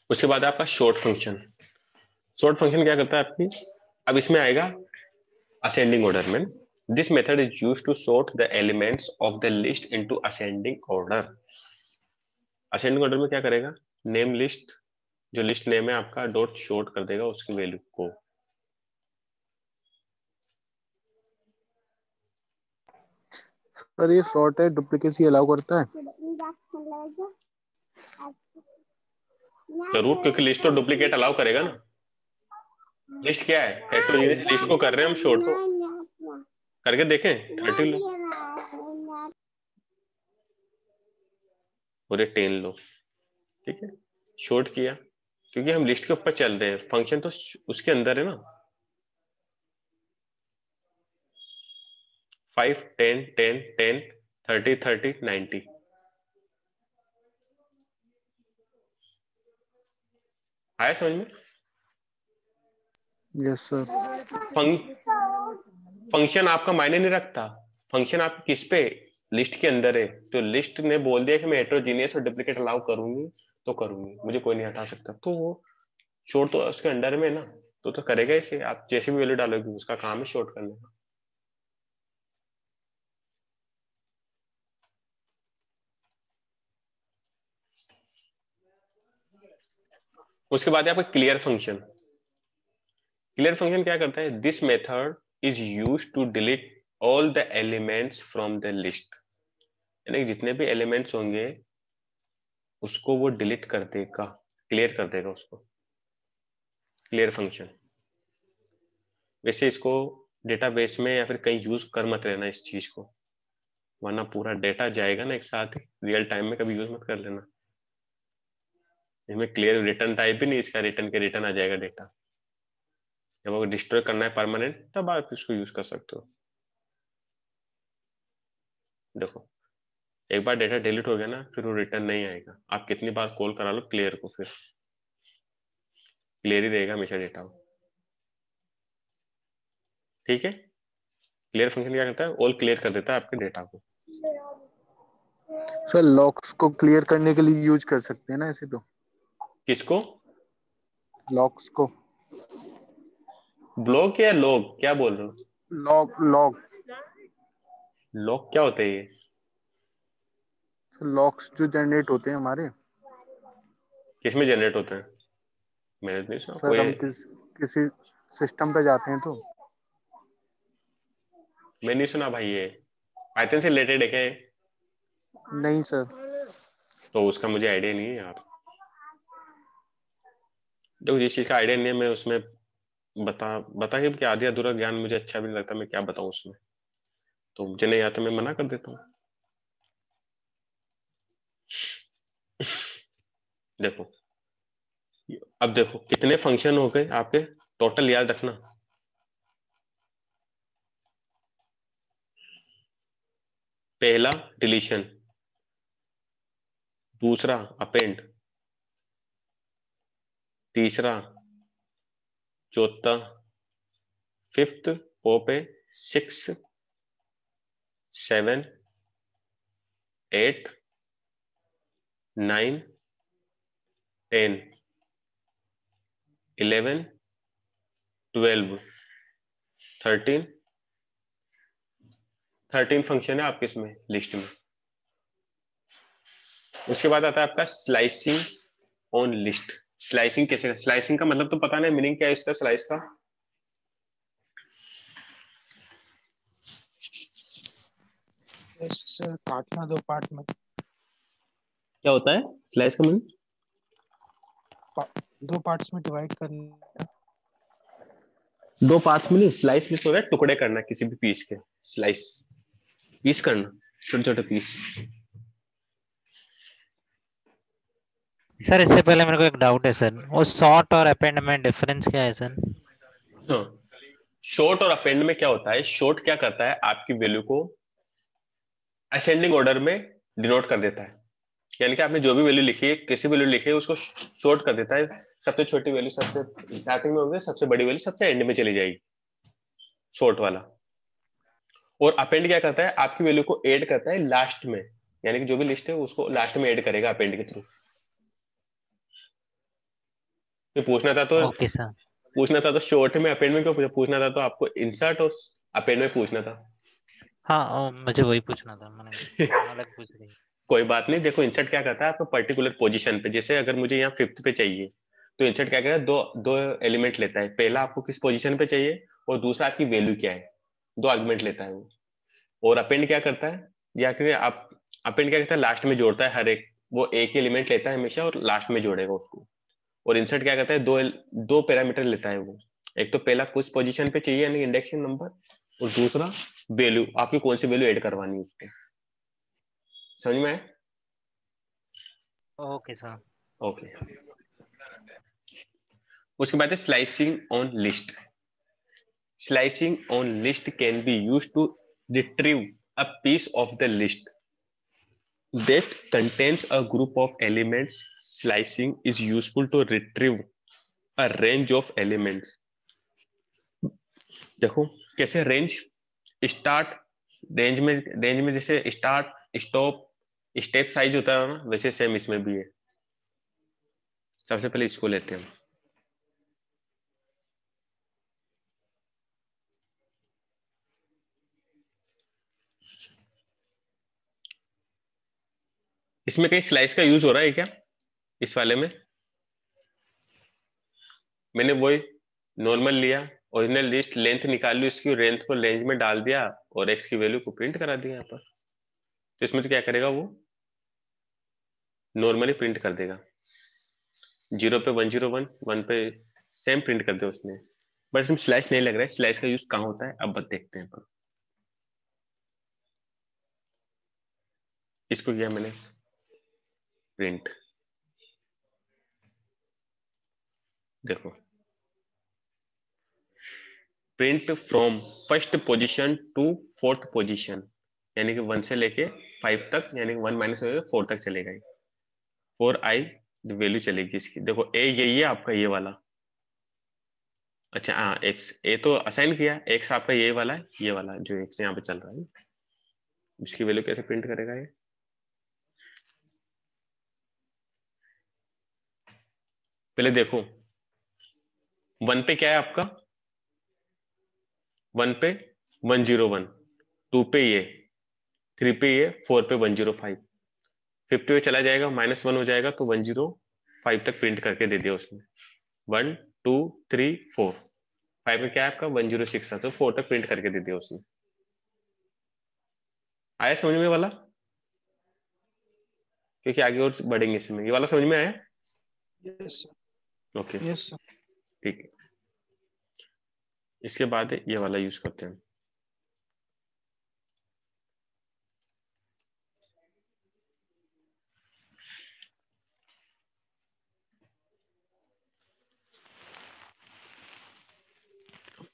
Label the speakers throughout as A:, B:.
A: उसके बाद आपका शॉर्ट फंक्शन। शॉर्ट फंक्शन क्या करता है आपकी, अब इसमें आएगा असेंडिंग ऑर्डर में। This method is use to sort the elements of the list into ascending order. Ascending order में क्या करेगा, नेम लिस्ट, जो लिस्ट नेम है आपका, डॉट शॉर्ट कर देगा उसकी वैल्यू को।
B: सर ये सॉर्ट है, डुप्लीकेसी अलाउ करता है?
A: जरूर, क्योंकि लिस्ट तो डुप्लीकेट अलाउ करेगा ना। लिस्ट क्या है, हेटेरोजेनियस लिस्ट को कर रहे हैं हम शॉर्ट, तो करके देखें 30 लो पूरे 10 लो, ठीक है। शॉर्ट किया क्योंकि हम लिस्ट के ऊपर चल रहे हैं, फंक्शन तो उसके अंदर है ना। 5 10 10 10 30 30 90। आया समझ में?
B: Yes sir.
A: फंक्शन आपका मायने नहीं रखता, फंक्शन आप किस पे, लिस्ट के अंदर है। तो लिस्ट ने बोल दिया कि मैं हेटेरोजीनियस और डुप्लीकेट अलाउ करूंगी तो करूंगी, मुझे कोई नहीं हटा सकता, तो वो शॉर्ट तो उसके अंडर में है ना, तो करेगा इसे। आप जैसे भी वैल्यू डालोगे उसका काम है शॉर्ट करने का। उसके बाद है आपका क्लियर फंक्शन। क्लियर फंक्शन क्या करता है, this method is use to delete all the elements from the list. यानी जितने भी एलिमेंट्स होंगे उसको वो डिलीट कर देगा, क्लियर कर देगा उसको। Clear function. वैसे इसको डेटाबेस में या फिर कहीं यूज कर मत लेना इस चीज को, वरना पूरा डेटा जाएगा ना एक साथ ही, रियल टाइम में कभी यूज मत कर लेना। इसमें क्लियर रिटर्न टाइप भी नहीं, इसका रिटर्न के रिटर्न आ जाएगा डेटा। जब वो डिस्ट्रॉय करना है परमानेंट तब आप इसको यूज कर सकते हो। देखो, एक बार डेटा डिलीट हो गया ना फिर वो रिटर्न नहीं आएगा, आप कितनी बार कॉल करा लो क्लियर को, फिर क्लियर ही रहेगा हमेशा डेटा। ठीक है। क्लियर फंक्शन क्या करता है, ऑल क्लियर कर देता है आपके डेटा को।
B: सर लॉक्स को क्लियर करने के लिए यूज कर सकते हैं ना ऐसे तो?
A: किसको?
B: लॉक्स को।
A: ब्लॉक या लॉग, क्या बोल रहे हो?
B: Log log.
A: लॉग क्या होता है ये?
B: लॉक्स जो जनरेट होते हैं हमारे।
A: किसमें जनरेट होते हैं? मैंने तो नहीं सुना
B: सर
A: कोई।
B: हम किसी सिस्टम पे जाते हैं तो।
A: मैं नहीं सुना भाई ये, पाइथन से रिलेटेड है क्या ये?
B: नहीं सर।
A: तो उसका मुझे आइडिया नहीं है यार। देखो जिस चीज का आइडिया नहीं है मैं उसमें बता बता के कि आधी अधूरा ज्ञान मुझे अच्छा भी नहीं लगता, मैं क्या बताऊं उसमें। तो मुझे नहीं आता, मैं मना कर देता हूँ। देखो, अब देखो कितने फंक्शन हो गए आपके, टोटल याद रखना। पहला डिलीशन, दूसरा अपेंड, तीसरा, चौथा, फिफ्थ पॉप है, 6 7 8 9 10 11 12 13 13 फंक्शन है आपके इसमें लिस्ट में। उसके बाद आता है आपका स्लाइसिंग ऑन लिस्ट। स्लाइसिंग कैसे, स्लाइसिंग का मतलब तो पता नहीं, मीनिंग क्या है इसका स्लाइस का?
C: काटना दो पार्ट में।
A: क्या होता है स्लाइस का मीनिंग?
C: दो पार्ट्स में डिवाइड करना।
A: दो पार्ट्स में नहीं, स्लाइस में होता है टुकड़े करना किसी भी पीस के, स्लाइस पीस करना, छोटे छोटे पीस।
D: सर इससे पहले मेरे को एक डाउट है सर, वो सॉर्ट और अपेंड में डिफरेंस क्या है सर?
A: हाँ, शॉर्ट और अपेंड में क्या होता है, शॉर्ट क्या करता है आपकी वैल्यू को असेंडिंग ऑर्डर में डिनोट कर देता है। यानी कि आपने जो भी वैल्यू लिखी है, किसी वैल्यू लिखी है, उसको शॉर्ट कर देता है। सबसे छोटी वैल्यू सबसे स्टार्टिंग में होगी, सबसे बड़ी वैल्यू सबसे एंड में चली जाएगी, शॉर्ट वाला। और अपेंड क्या करता है, आपकी वैल्यू को ऐड करता है लास्ट में, यानी कि जो भी लिस्ट है उसको लास्ट में ऐड करेगा अपेंड के थ्रू। ये
D: ओके सर।
A: पूछना था तो शॉर्ट में अपेंड में क्यों पूछा? पूछना था तो आपको इंसर्ट और अपेंड में पूछना था।
D: हाँ मुझे वही पूछना था, मैंने अलग पूछ रही।
A: कोई बात नहीं, देखो इंसर्ट क्या करता है आपको पर्टिकुलर पोजीशन पे, जैसे अगर मुझे यहाँ 5th पे चाहिए तो इंसर्ट क्या करेगा, दो दो एलिमेंट लेता है, पहला आपको किस पोजीशन पे चाहिए और दूसरा आपकी वैल्यू क्या है, दो आर्गुमेंट लेता है वो। और अपेंड क्या करता है, या फिर आप अपेंड क्या करता है, लास्ट में जोड़ता है हर एक, वो एक ही एलिमेंट लेता है हमेशा और लास्ट में जोड़ेगा उसको। और इंसर्ट क्या करता है, दो पैरामीटर लेता है वो, एक तो पहला कुछ पोजीशन पे चाहिए यानी इंडेक्सिंग नंबर, और दूसरा वैल्यू, आपकी कौन सी वैल्यू ऐड करवानी है उसको। समझ में आया?
D: Okay sir.
A: ओके। उसके बाद है slicing on list. Slicing on list can be used to retrieve a piece of the list that contains a group of elements. Slicing is useful to retrieve a range of elements. देखो कैसे range, start, range में जैसे start, stop, step size होता है ना, वैसे same इसमें भी है। सबसे पहले इसको लेते हैं। इसमें कहीं स्लाइस का यूज हो रहा है क्या इस वाले में? मैंने वही नॉर्मल लिया, ओरिजिनल लिस्ट लेंथ निकाल ली, उसकी लेंथ को रेंज में डाल दिया और एक्स की वैल्यू को प्रिंट करा दिया यहाँ पर। तो इसमें तो क्या करेगा वो, नॉर्मली प्रिंट कर देगा, 0 पे 101, 1 पे सेम प्रिंट कर दे उसने। बट इसमें स्लैश नहीं लग रहा है, स्लैश का यूज कहाँ होता है अब देखते हैं। पर इसको किया मैंने प्रिंट, देखो print from first position to 4th position, यानी कि 1 से लेके 5 तक, यानी कि 1 माइनस 4 तक चलेगा। 4i वैल्यू चलेगी इसकी। देखो ए यही है आपका, ये वाला। अच्छा हाँ, एक्स ए तो असाइन किया, एक्स आपका ये वाला है, ये वाला जो एक्स यहाँ पे चल रहा है, इसकी वैल्यू कैसे प्रिंट करेगा ये? पहले देखो 1 पे क्या है आपका, 1 पे 101, 2 पे ये, 3 पे ये, 4 पे 105, 50 पे चला जाएगा, -1 हो जाएगा तो 105 तक प्रिंट करके दे दिया उसने। 1 2 3 4, 5 में क्या है आपका 106 था, तो 4 तक प्रिंट करके दे दिया उसने। आया समझ में वाला? क्योंकि आगे और बढ़ेंगे इसमें। ये वाला समझ में आया?
C: Yes
A: okay
C: yes sir.
A: ठीक है। इसके बाद ये वाला यूज करते हैं।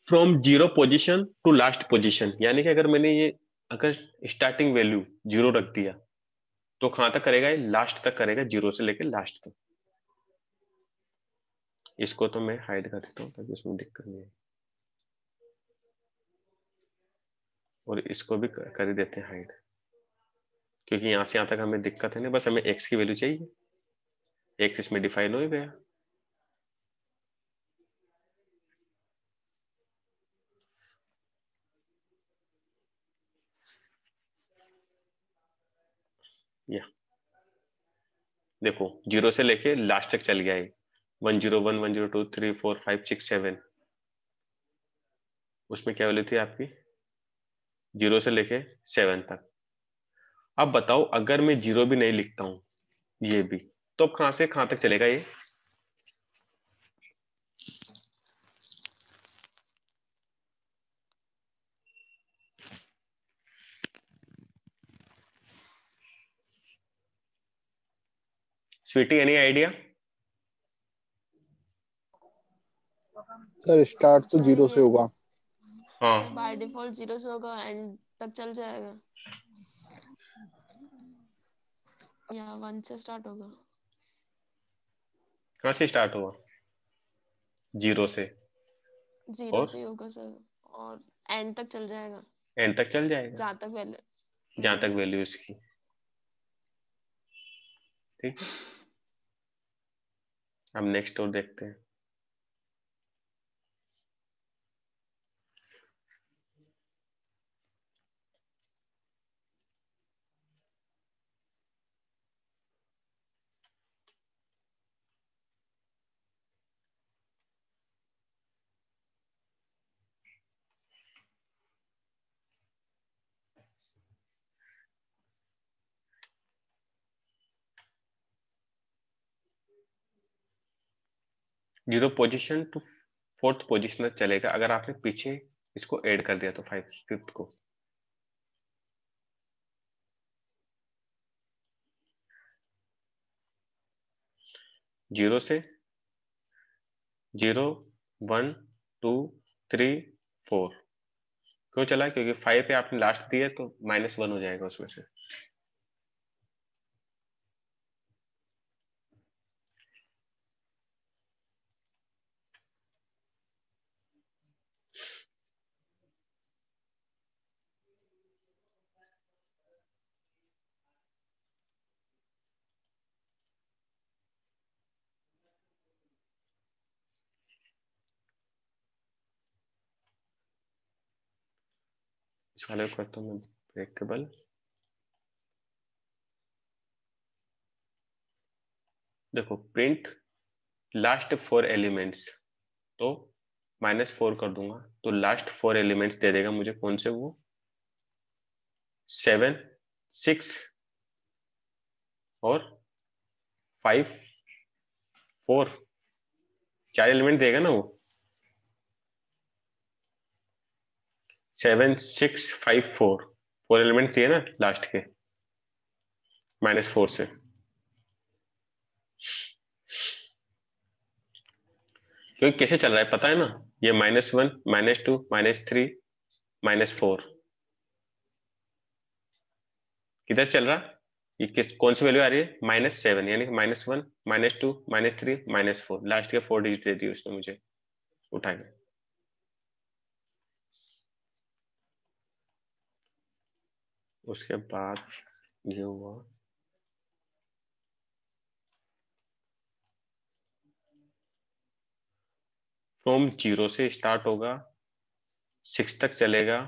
A: From 0 position to last position, यानी कि अगर मैंने ये, अगर स्टार्टिंग वैल्यू 0 रख दिया तो कहां तक करेगा ये, लास्ट तक करेगा, 0 से लेकर लास्ट तक। इसको तो मैं हाइड कर देता हूँ ताकि उसमें दिक्कत नहीं है, और इसको भी कर ही देते हैं हाइड, क्योंकि यहां से यहां तक हमें दिक्कत है नहीं, बस हमें एक्स की वैल्यू चाहिए, एक्स इसमें डिफाइन हो ही गया। या देखो 0 से लेके लास्ट तक चल गया है, 101 102 3 4 5 6 7, उसमें क्या वैल्यू थी आपकी, 0 से लेके 7 तक। अब बताओ अगर मैं 0 भी नहीं लिखता हूं ये भी, तो अब कहां से कहां तक चलेगा ये? Sweety any idea?
B: Sir start तो
E: सर
B: 0 से
E: ये
B: होगा।
A: हाँ
E: सर बाय डिफॉल्ट 0 से होगा, एंड तक चल जाएगा या 1 से स्टार्ट होगा?
A: कहां से स्टार्ट हुआ, 0 से,
E: 0
A: और
E: से ही होगा सर, और एंड तक चल जाएगा
A: एंड तक चल जाएगा,
E: जहाँ तक वैल्यू।
A: जहां तक वैल्यू इसकी। ठीक है, अब नेक्स्ट और देखते हैं। Zero position to fourth position चलेगा अगर आपने पीछे इसको ऐड कर दिया तो फिफ्थ को। जीरो से 0 1 2 3 4 क्यों चला? क्योंकि 5 पे आपने लास्ट दिया तो -1 हो जाएगा उसमें से। इस वाले को करता हूँ मैं ब्रेकेबल। देखो प्रिंट लास्ट 4 एलिमेंट्स, तो -4 कर दूंगा तो लास्ट 4 एलिमेंट्स दे देगा मुझे। कौन से? वो 7 6 और 5 4, 4 एलिमेंट देगा ना वो। 7 6 5 4, 4 एलिमेंट दिए ना लास्ट के -4 से। क्योंकि कैसे चल रहा है पता है ना, ये -1 -2 -3 -4 किधर चल रहा? ये कौन सी वैल्यू आ रही है? -7, यानी कि -1 -2 -3 -4, लास्ट के 4 डिजिट दे दी उसने मुझे उठा के। उसके बाद ये हुआ फ्रॉम 0 से स्टार्ट होगा, 6 तक चलेगा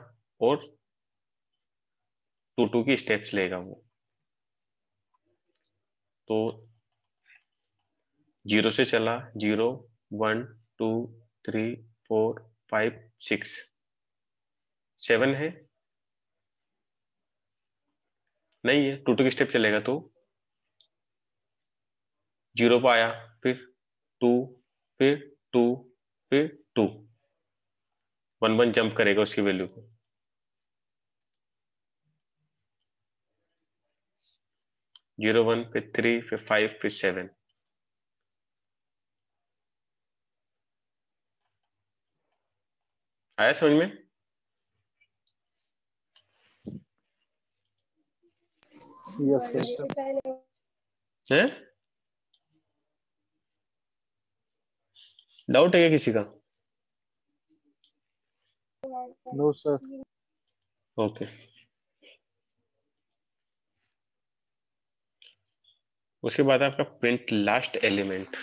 A: और 2 की स्टेप्स लेगा वो। तो 0 से चला 0 1 2 3 4 5 6 7 है नहीं है, 2 की स्टेप चलेगा तो 0 पे आया, फिर 2, फिर 2, फिर 2, 1 1 जंप करेगा उसकी वैल्यू को। जीरो 1 फिर 3 फिर 5 फिर 7। आया समझ में?
B: Yes sir.
A: है? डाउट है क्या किसी का?
B: No sir.
A: ओके। उसके बाद आपका print last element.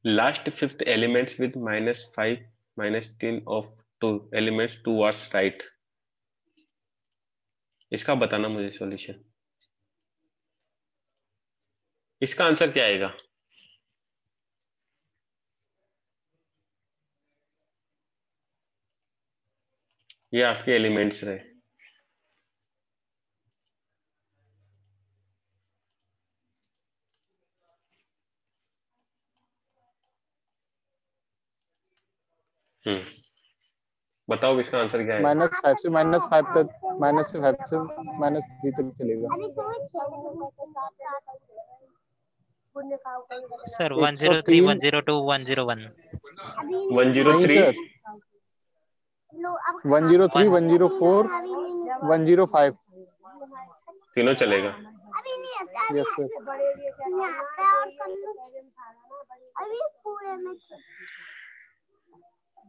A: Last fifth elements with -5 -10 of 2 elements towards right. इसका बताना मुझे सॉल्यूशन। इसका आंसर क्या आएगा? ये आपके एलिमेंट्स रहे। बताओ इसका आंसर क्या है?
B: -5 से -5 तक, -5 से -3 तक चलेगा।
D: सर 103
B: 103
D: 102 101।
B: नहीं
A: 103
B: सर, 103 104 105।
A: तीनों चलेगा।
B: Yes sir.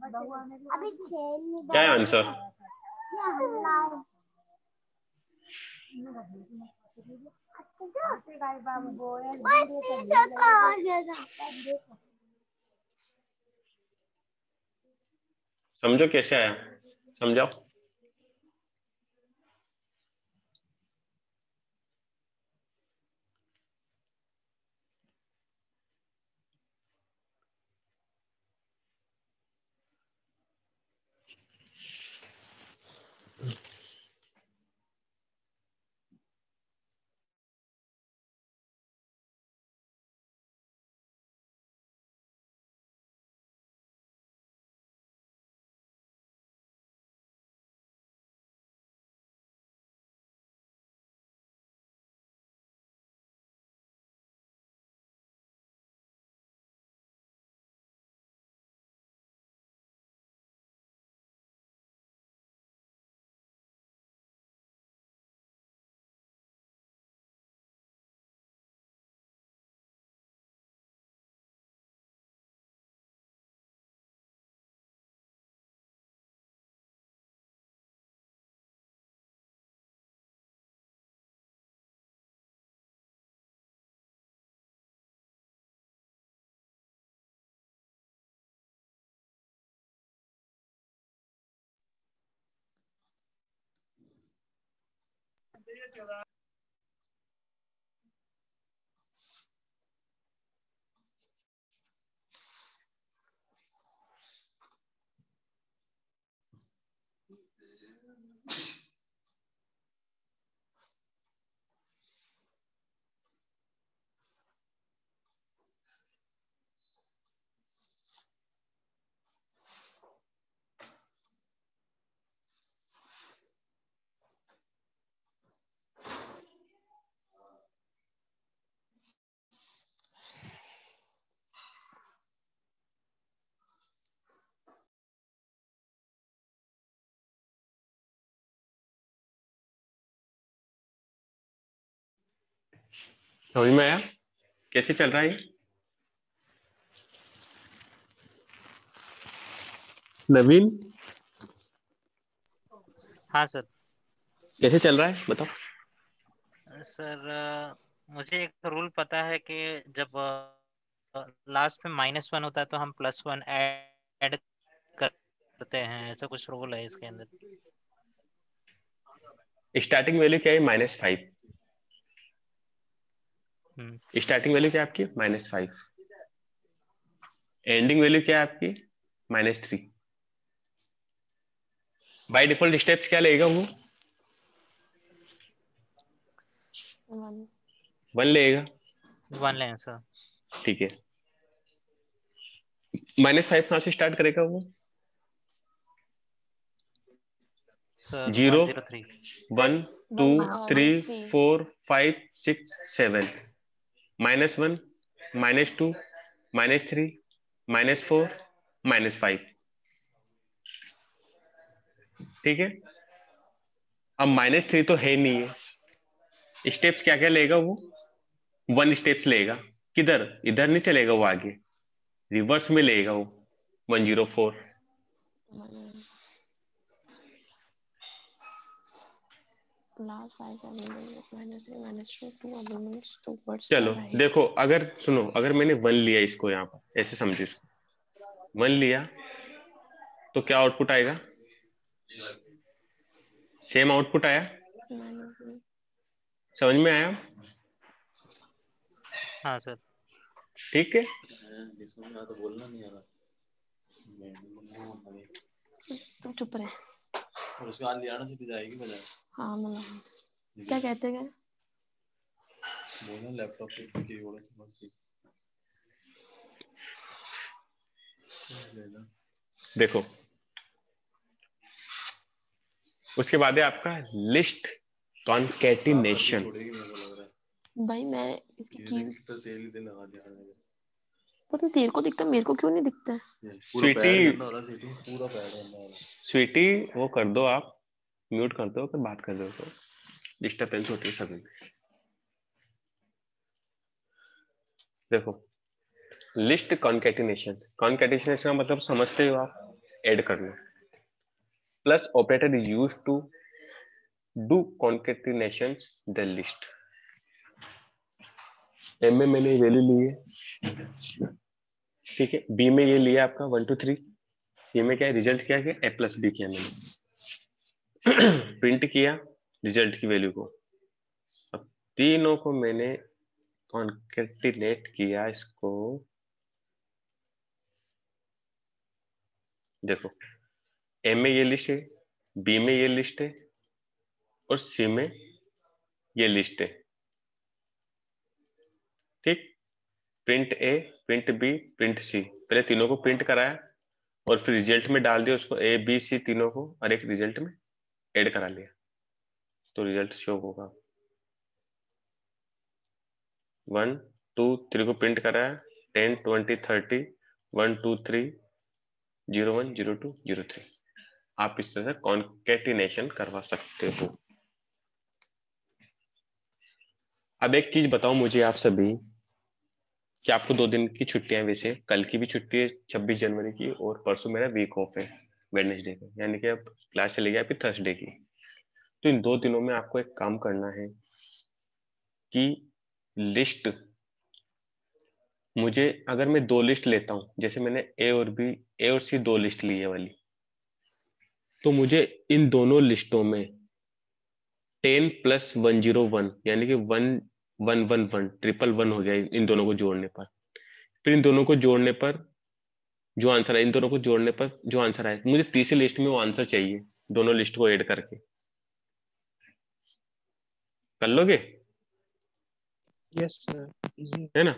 A: क्या है आंसर? समझो कैसे आया, समझाओ। समझ में आया कैसे चल रहा है ये? नवीन
D: हाँ सर।
A: कैसे चल रहा है बताओ।
D: सर मुझे एक रूल पता है कि जब लास्ट में -1 होता है तो हम +1 ऐड करते हैं, ऐसा कुछ रूल है इसके अंदर।
A: स्टार्टिंग वैल्यू क्या है? -5।
D: हम्म।
A: स्टार्टिंग वैल्यू क्या है आपकी? -5। एंडिंग वैल्यू क्या है आपकी? -3। बाय डिफॉल्ट स्टेप्स क्या लेगा वो?
E: 1
A: 1 लेगा।
D: 1 लें सर।
A: ठीक है, -5 कहां से स्टार्ट करेगा वो?
D: सर
A: 0
D: 103।
A: 1 2
E: 1
A: 3
E: 3
A: 4 5 6 7 -1 -2 -3 -4 -5। ठीक है, अब -3 तो है नहीं है। स्टेप्स क्या क्या लेगा वो? 1 स्टेप्स लेगा। किधर? इधर नहीं चलेगा वो, आगे रिवर्स में लेगा वो 104।
E: last 5 elements -3 -2 elements 2 words
A: चलो
E: right.
A: देखो, अगर सुनो, अगर मैंने 1 लिया इसको, यहाँ पर ऐसे समझो इसको, 1 लिया तो क्या आउटपुट आएगा? सेम आउटपुट आया।
E: -3
A: समझ में आया?
D: हाँ सर।
A: ठीक है,
E: तुम चुप रहे।
F: और उसके बाद लिया ना सीधी जाएगी बजाय।
E: हाँ मतलब क्या कहते हैं?
F: बोलना लैपटॉप पे कीबोर्ड से लेना।
A: देखो उसके बाद है आपका लिस्ट कॉन्कैटिनेशन।
F: छोड़ेगी मेरे को लग रहा है।
E: भाई मैं इसकी की
F: तो तेल ही तेल लगा दिया मैंने।
E: पता तेरे को दिखता है, मेरे को क्यों नहीं दिखता है?
F: पूरा पैर
A: स्वीटी,
F: गंदा हो रहा है सीटी, पूरा पैर गंदा हो रहा है।
A: स्वीटी वो कर दो, आप म्यूट कर दो, फिर बात कर दो तो डिस्टर्बेंस होती है सभी में। देखो लिस्ट कॉन्कैटिनेशन, कॉन्कैटिनेशन का मतलब समझते हो आप? ऐड करना। Plus operator is used to do concatenation the list. M में मैंने वैल्यू ली है, ठीक है। बी में ये लिया आपका 1 2 3। सी में क्या है? रिजल्ट क्या है? A+B किया मैंने प्रिंट किया रिजल्ट की वैल्यू को। अब तीनों को मैंने कॉन्कैटिनेट किया इसको। देखो ए में ये लिस्ट है, बी में ये लिस्ट है और सी में ये लिस्ट है। ठीक, प्रिंट ए, प्रिंट बी, प्रिंट सी, पहले तीनों को प्रिंट कराया और फिर रिजल्ट में डाल दिया उसको, ए बी सी तीनों को, और एक रिजल्ट में ऐड करा लिया तो रिजल्ट शो होगा। 1 2 3 को प्रिंट कराया, 10 20 30 1 2 3 0 1 0 2 0 3। आप इस तरह से कॉन्कैटिनेशन करवा सकते हो। अब एक चीज बताओ मुझे आप सभी, कि आपको 2 दिन की छुट्टियां, वैसे कल की भी छुट्टी है 26 जनवरी की, और परसों मेरा वीक ऑफ है वेडनेसडे का, यानी कि अब क्लास चली गई आपकी थर्सडे की। तो इन 2 दिनों में आपको एक काम करना है कि लिस्ट, मुझे अगर मैं 2 लिस्ट लेता हूं, जैसे मैंने ए और बी, ए और सी 2 लिस्ट ली है वाली, तो मुझे इन दोनों लिस्टों में 10 + 101 यानी कि 1111 111 हो गया इन दोनों को जोड़ने पर। फिर इन दोनों को जोड़ने पर जो आंसर है, इन दोनों को जोड़ने पर जो आंसर आए, मुझे तीसरी लिस्ट में वो आंसर चाहिए, दोनों लिस्ट को ऐड करके। कर लोगे?
C: Yes sir, easy.
A: है ना?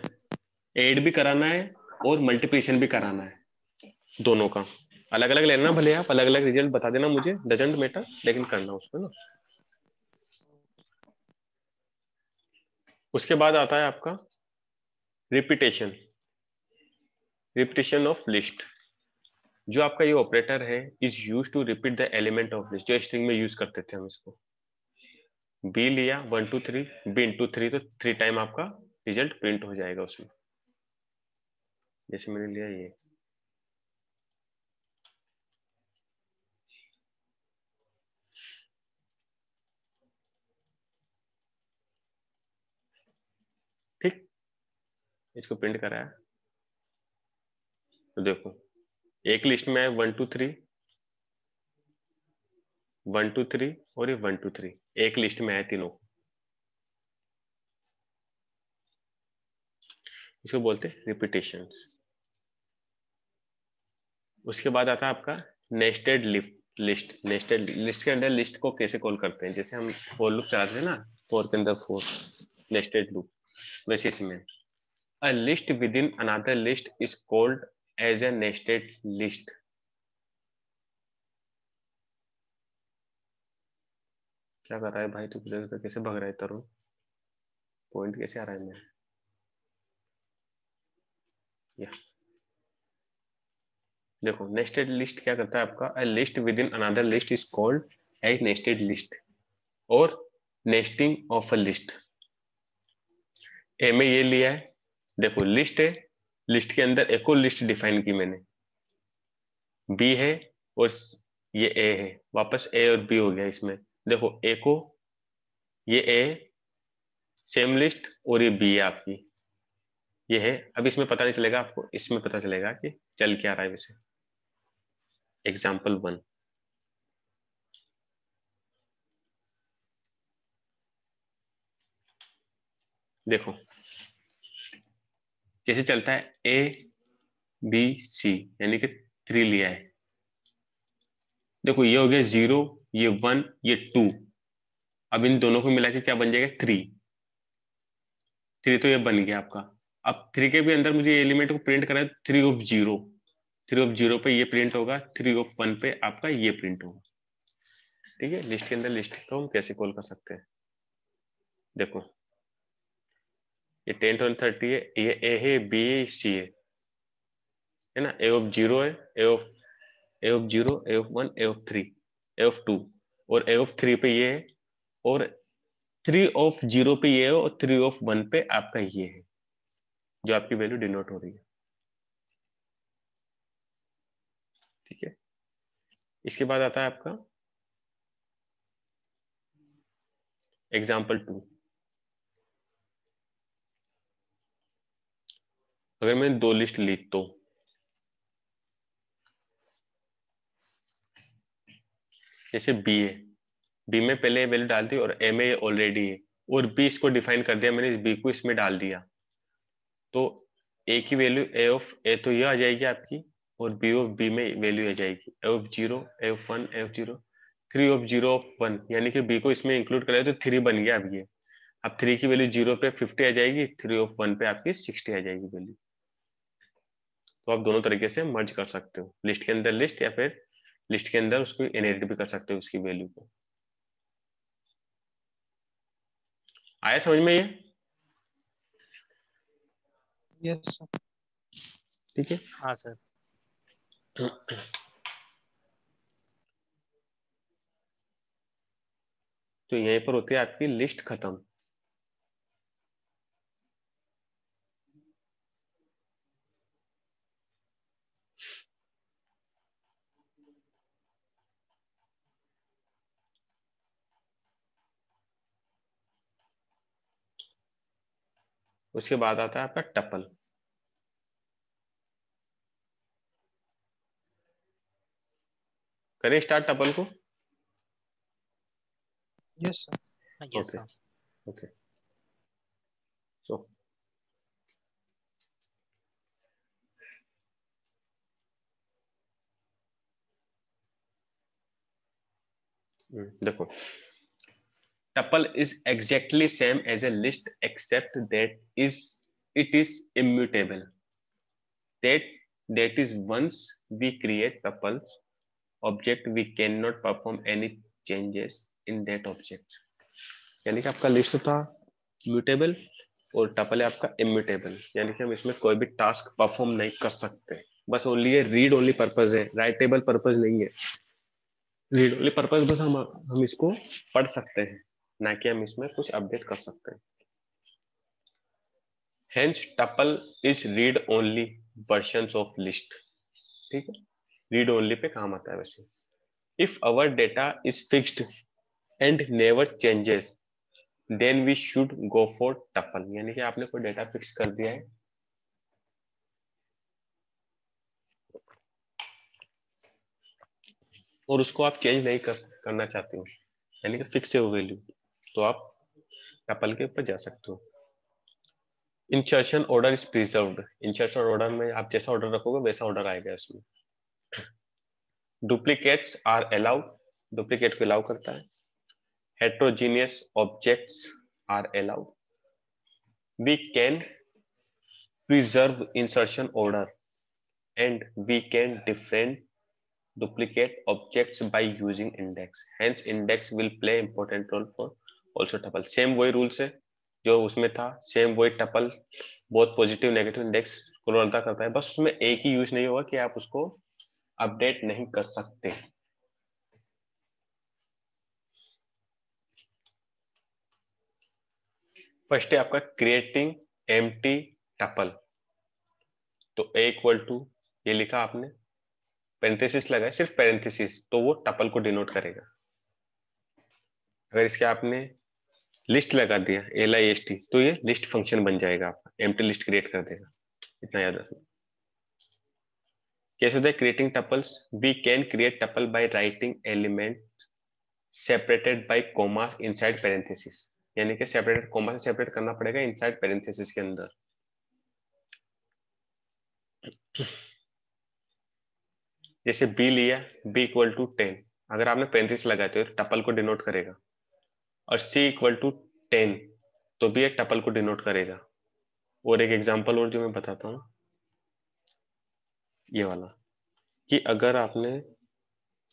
A: ऐड भी कराना है और मल्टीप्लिकेशन भी कराना है, दोनों का अलग अलग लेना, भले आप अलग अलग रिजल्ट बता देना मुझे, डजंट मैटर, लेकिन करना उसमें ना। उसके बाद आता है आपका रिपीटेशन, रिपीटेशन ऑफ लिस्ट। जो आपका ये ऑपरेटर है is use to repeat the element of list, जो स्ट्रिंग में यूज करते थे हम इसको। बी लिया 1 2 3, बी इंटू 3, तो 3 टाइम आपका रिजल्ट प्रिंट हो जाएगा उसमें, जैसे मैंने लिया ये। ठीक, इसको प्रिंट कराया तो देखो एक लिस्ट में है 1 2 3, 1 2 3 और ये 1 2 3, एक लिस्ट में है तीनों। इसको बोलते हैं रिपीटेशंस। उसके बाद आता है आपका नेस्टेड लिस्ट। नेस्टेड लिस्ट के अंदर लिस्ट को कैसे कॉल करते हैं, जैसे हम फॉर लूप चलाते हैं ना, फॉर के अंदर फॉर, नेस्टेड लूप, वैसे इसमें a list within another list is called as a nested list. क्या कर रहा है भाई तू, इधर उधर कैसे भाग रहा है तरुण, पॉइंट कैसे आ रहा है मेरा? या देखो नेस्टेड लिस्ट क्या करता है आपका, a list within another list is called as nested list और nesting of a list. A में ये लिया है, देखो लिस्ट है, लिस्ट के अंदर एक और लिस्ट डिफाइन की मैंने, बी है और ये ए है, वापस ए और बी हो गया इसमें। देखो ए को, ये ए सेम लिस्ट और ये बी है आपकी, ये है। अब इसमें पता नहीं चलेगा आपको, इसमें पता चलेगा कि चल क्या रहा है वैसे। एग्जाम्पल 1, देखो कैसे चलता है, ए बी सी यानी कि 3 लिया है। देखो ये हो गया 0, ये 1, ये 2, अब इन दोनों को मिला के क्या बन जाएगा 3। 3 तो ये बन गया आपका। अब 3 के भी अंदर मुझे एलिमेंट को प्रिंट करना है, 3 ऑफ 0, 3 ऑफ 0 पे ये प्रिंट होगा, 3 ऑफ 1 पे आपका ये प्रिंट होगा। ठीक है, लिस्ट के अंदर लिस्ट को हम कैसे कॉल कर सकते हैं, देखो ये 10 to 30 है, ये ए है, बी है, सी है ना, ए ऑफ 0 है, A of 0, A of 1, A of 3, A of 2 और ए ऑफ 3 पे ये है, और 3 ऑफ 0 पे ये है और 3 ऑफ 1 पे आपका ये है, जो आपकी वैल्यू डिनोट हो रही है। ठीक है, इसके बाद आता है आपका एग्जाम्पल 2। अगर मैं 2 लिस्ट ली तो जैसे बी है, बी में पहले वैल्यू डाल दी और ए में ऑलरेडी है, और बी इसको डिफाइन कर दिया मैंने, बी को इसमें डाल दिया, तो ए की वैल्यू ए ऑफ ए तो ये आ जाएगी आपकी, और बी ऑफ बी में वैल्यू आ जाएगी A of 0, A of 1, A of 0, 3 of 0 of 1, यानी कि बी को इसमें इंक्लूड कराए तो 3 बन गया अब ये। अब 3 की वैल्यू 0 पे 50 आ जाएगी, 3 ऑफ 1 पे आपकी 60 आ जाएगी वैल्यू। तो आप दोनों तरीके से मर्ज कर सकते हो, लिस्ट के अंदर लिस्ट, या फिर लिस्ट के अंदर उसको इनहेरिट भी कर सकते हो उसकी वैल्यू को। आया समझ में ये?
C: Yes sir.
A: ठीक है,
D: हाँ सर।
A: तो यहीं पर होती है आपकी लिस्ट खत्म। उसके बाद आता है आपका टपल। करें स्टार्ट टपल को?
C: Yes sir.
D: Yes
A: Okay.
D: Sir.
A: Okay. So देखो, tuple is exactly same as a list except that it is immutable. That is once we create tuples object we cannot perform any changes in that object. यानी कि आपका list था mutable और tuple है आपका immutable, यानी कि हम इसमें कोई भी टास्क परफॉर्म नहीं कर सकते, बस ओनली ये रीड ओनली पर्पज है, राइटेबल पर्पज नहीं है। रीड ओनली पर्पज बस हम इसको पढ़ सकते हैं, ना कि हम इसमें कुछ अपडेट कर सकते हैं। Hence tuple is read only versions of list। ठीक है, रीड ओनली पे काम आता है वैसे। If our data is fixed and never changes then we should go for tuple। यानी कि आपने कोई डेटा फिक्स कर दिया है और उसको आप चेंज नहीं करना चाहते हो, यानी कि फिक्स है वो वैल्यू, तो आप टपल के ऊपर जा सकते हो। Insertion order is preserved. Insertion order में आप जैसा ऑर्डर रखोगे वैसा ऑर्डर आएगा इसमें। Duplicates are allowed. डुप्लीकेट को अलाउ करता है। Heterogeneous objects are allowed. We can preserve insertion order and we can different duplicate objects by using index, hence index will play important role for also tuple। Same वही rules है जो उसमें था, same वही tuple बहुत positive negative index को role अदा करता है, बस उसमें एक ही यूज नहीं होगा कि आप उसको अपडेट नहीं कर सकते। फर्स्ट है आपका क्रिएटिंग एम्प्टी टपल। तो a इक्वल टू ये लिखा आपने, पेरेंथेसिस लगा है, सिर्फ पेरेंथेसिस, तो वो टपल को डिनोट करेगा। अगर इसके आपने लिस्ट लगा दिया LIST तो ये लिस्ट फंक्शन बन जाएगा, आपका एम्प्टी लिस्ट क्रिएट कर देगा, इतना याद रखना। कैसे होता है creating tuples? We can create tuple by writing element separated by commas inside parenthesis, यानी कि सेपरेटेड कॉमा से सेपरेट करना पड़ेगा इनसाइड पेरेंथेसिस के अंदर। जैसे b लिया, b इक्वल टू 10, अगर आपने पेरेंथेसिस लगाते हो टपल को डिनोट करेगा, और c इक्वल टू 10 तो भी एक टपल को डिनोट करेगा। और एक एग्जांपल और जो मैं बताता हूं, ये वाला, कि अगर आपने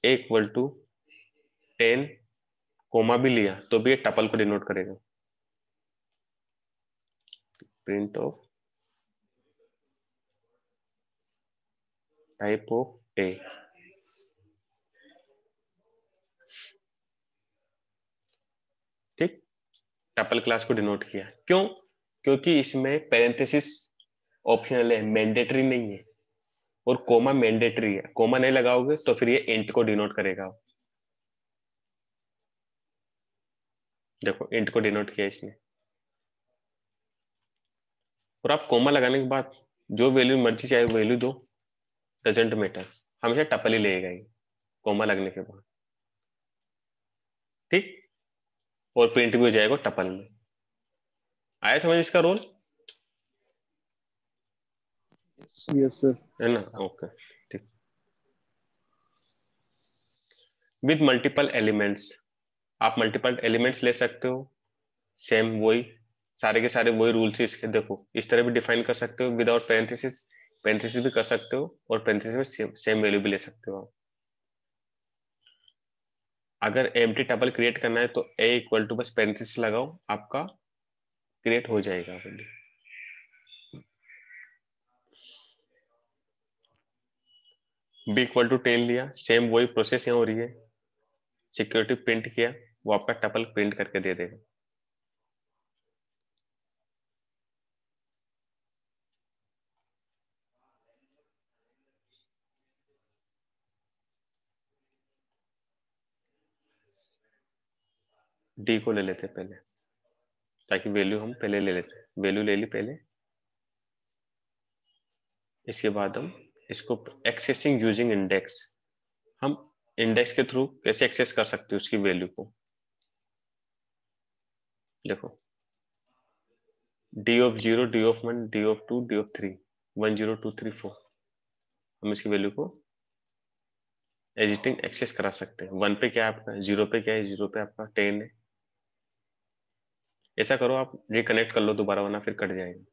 A: a इक्वल टू 10 कोमा भी लिया तो भी एक टपल को डिनोट करेगा। Print of type of a, ठीक, टपल क्लास को डिनोट किया। क्यों? क्योंकि इसमें पेरेंथेसिस ऑप्शनल है, मैंडेटरी नहीं है, और कोमा मैंडेटरी है। कोमा नहीं लगाओगे तो फिर ये इंट को डिनोट करेगा। देखो इंट को डिनोट किया इसने, और आप कोमा लगाने के बाद जो वैल्यू मर्जी चाहे वैल्यू दो, डजंट मैटर, हमेशा टपल ही लेगा ये कोमा लगने के बाद, ठीक, और प्रिंट भी हो जाएगा टपल में। आया समझ इसका रोल?
B: Yes sir.
A: है ना? ओके, ठीक। विद मल्टीपल एलिमेंट्स, आप मल्टीपल एलिमेंट्स ले सकते हो, सेम वही सारे के सारे वही रूल्स है इसके। देखो इस तरह भी डिफाइन कर सकते हो, विदाउट पेरेंथेसिस, पेरेंथेसिस भी कर सकते हो, और पेरेंथेसिस में सेम वैल्यू भी ले सकते हो आप। अगर एम्प्टी टपल क्रिएट करना है तो a इक्वल टू बस पेरेंथेसिस लगाओ, आपका क्रिएट हो जाएगा वैल्यू। b इक्वल टू 10 लिया, सेम वही प्रोसेस यहाँ हो रही है, सिक्योरिटी प्रिंट किया, वो आपका टपल प्रिंट करके दे देगा। डी को ले लेते पहले, ताकि वैल्यू हम पहले ले लेते। वैल्यू ले ली पहले, इसके बाद हम इसको एक्सेसिंग यूजिंग इंडेक्स, हम इंडेक्स के थ्रू कैसे एक्सेस कर सकते हैं उसकी वैल्यू को। देखो D of 0, D of 1, D of 2, D of 3, 1 0 2 3 4, हम इसकी वैल्यू को एडिटिंग एक्सेस करा सकते हैं। 1 पे क्या है आपका, 0 पे क्या है, 0 पे आपका 10 है। ऐसा करो आप रिकनेक्ट कर लो दोबारा, वरना फिर कट जाएगा।